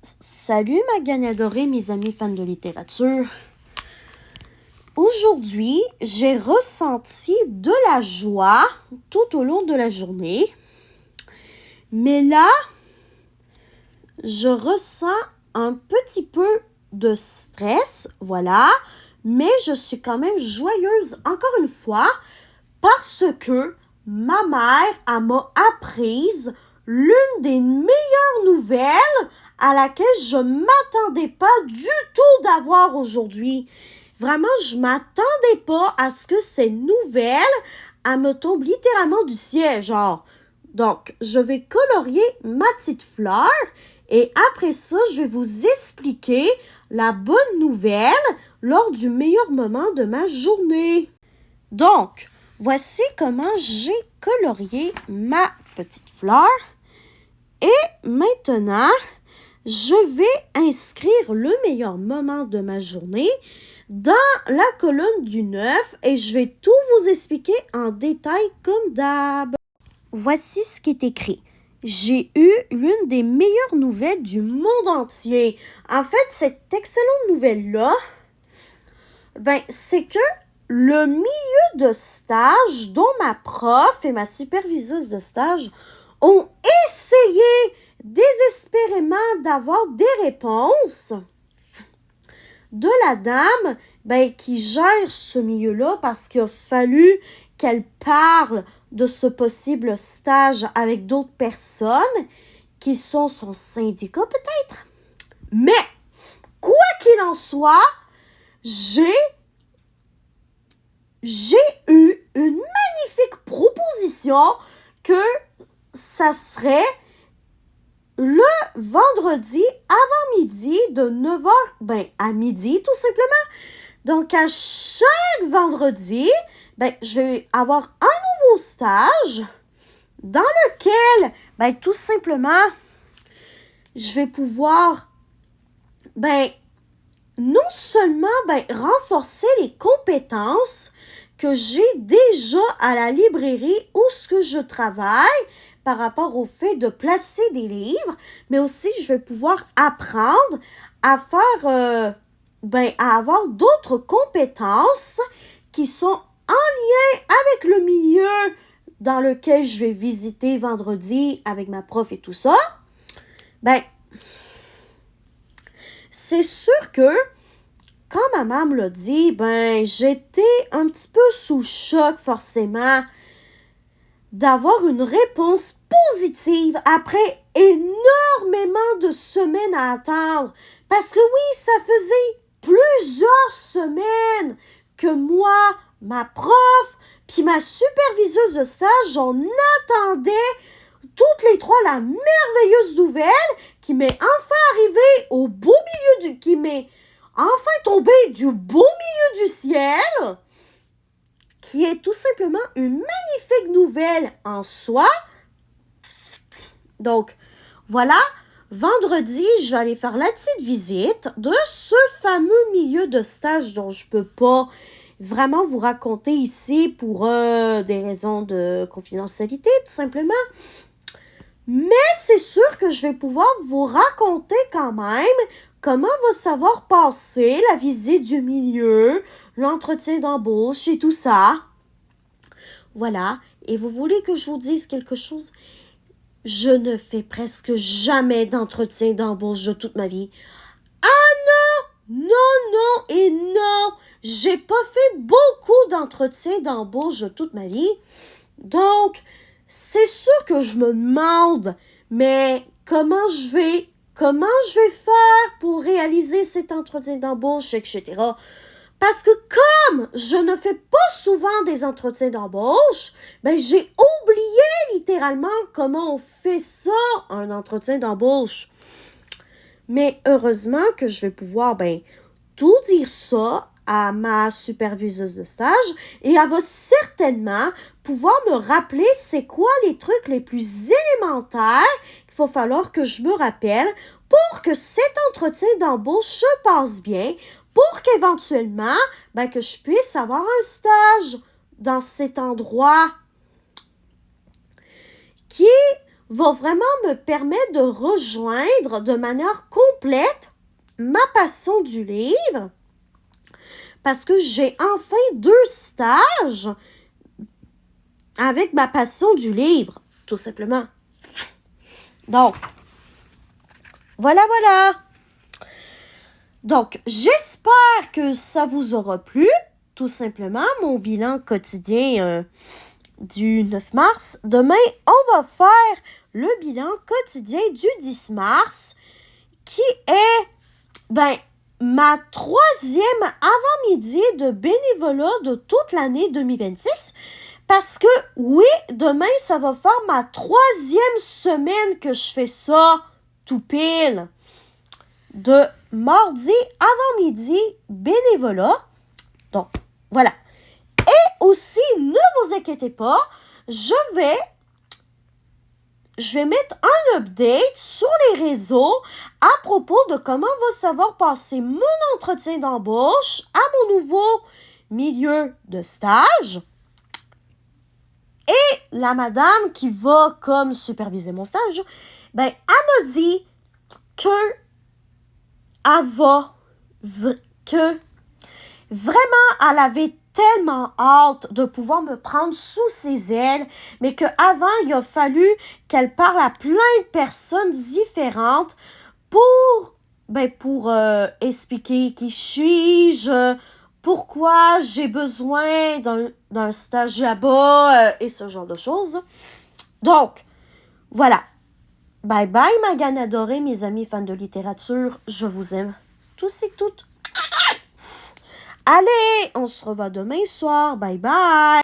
Salut ma gang adorée, mes amis fans de littérature. Aujourd'hui, j'ai ressenti de la joie tout au long de la journée. Mais là, je ressens un petit peu de stress, voilà. Mais je suis quand même joyeuse, encore une fois, parce que ma mère m'a apprise l'une des meilleures nouvelles à laquelle je m'attendais pas du tout d'avoir aujourd'hui. Vraiment, je m'attendais pas à ce que ces nouvelles, me tombent littéralement du ciel, genre. Donc, je vais colorier ma petite fleur et après ça, je vais vous expliquer la bonne nouvelle lors du meilleur moment de ma journée. Donc, voici comment j'ai colorié ma petite fleur. Et maintenant, je vais inscrire le meilleur moment de ma journée dans la colonne du 9 et je vais tout vous expliquer en détail comme d'hab. Voici ce qui est écrit. J'ai eu l'une des meilleures nouvelles du monde entier. En fait, cette excellente nouvelle-là, c'est que le milieu de stage dont ma prof et ma superviseuse de stage ont essayé désespérément d'avoir des réponses de la dame qui gère ce milieu-là parce qu'il a fallu qu'elle parle de ce possible stage avec d'autres personnes qui sont son syndicat peut-être. Mais, quoi qu'il en soit, j'ai eu une magnifique proposition que ça serait le vendredi avant midi de 9h à midi tout simplement. Donc à chaque vendredi, je vais avoir un nouveau stage dans lequel tout simplement je vais pouvoir non seulement renforcer les compétences que j'ai déjà à la librairie où ce que je travaille par rapport au fait de placer des livres, mais aussi je vais pouvoir apprendre à faire, à avoir d'autres compétences qui sont en lien avec le milieu dans lequel je vais visiter vendredi avec ma prof et tout ça. C'est sûr que quand ma maman me l'a dit, j'étais un petit peu sous le choc forcément d'avoir une réponse positive après énormément de semaines à attendre. Parce que oui, ça faisait plusieurs semaines que moi, ma prof, puis ma superviseuse de stage, on attendait toutes les trois la merveilleuse nouvelle qui m'est enfin arrivée au beau milieu qui m'est enfin tombée du beau milieu du ciel, qui est tout simplement une magnifique nouvelle en soi. Donc, voilà, vendredi, je vais aller faire la petite visite de ce fameux milieu de stage dont je peux pas vraiment vous raconter ici pour des raisons de confidentialité, tout simplement. Mais c'est sûr que je vais pouvoir vous raconter quand même comment va savoir passer la visite du milieu, l'entretien d'embauche et tout ça. Voilà. Et vous voulez que je vous dise quelque chose? Je ne fais presque jamais d'entretien d'embauche de toute ma vie. Ah non! Non, non et non! J'ai pas fait beaucoup d'entretiens d'embauche de toute ma vie. Donc, c'est sûr que je me demande, mais comment je vais faire pour réaliser cet entretien d'embauche, etc. Parce que comme je ne fais pas souvent des entretiens d'embauche, j'ai oublié littéralement comment on fait ça, un entretien d'embauche. Mais heureusement que je vais pouvoir tout dire ça à ma superviseuse de stage et elle va certainement pouvoir me rappeler c'est quoi les trucs les plus élémentaires qu'il va falloir que je me rappelle pour que cet entretien d'embauche se passe bien, pour qu'éventuellement, que je puisse avoir un stage dans cet endroit qui va vraiment me permettre de rejoindre de manière complète ma passion du livre parce que j'ai enfin 2 stages avec ma passion du livre, tout simplement. Donc, voilà. Donc, j'espère que ça vous aura plu. Tout simplement, mon bilan quotidien du 9 mars. Demain, on va faire le bilan quotidien du 10 mars, qui est, ma 3e avant-midi de bénévolat de toute l'année 2026. Parce que, oui, demain, ça va faire ma 3e semaine que je fais ça, tout pile. De mardi avant-midi, bénévolat. Donc, voilà. Et aussi, ne vous inquiétez pas, je vais mettre un update sur les réseaux à propos de comment va savoir passer mon entretien d'embauche à mon nouveau milieu de stage. Et la madame qui va comme superviser mon stage, elle m'a dit que vraiment, elle avait tellement hâte de pouvoir me prendre sous ses ailes, mais qu'avant, il a fallu qu'elle parle à plein de personnes différentes pour expliquer qui suis-je, pourquoi j'ai besoin d'un stage là-bas et ce genre de choses. Donc, voilà. Bye bye, ma gagne adorée, mes amis fans de littérature. Je vous aime tous et toutes. Allez, on se revoit demain soir. Bye bye.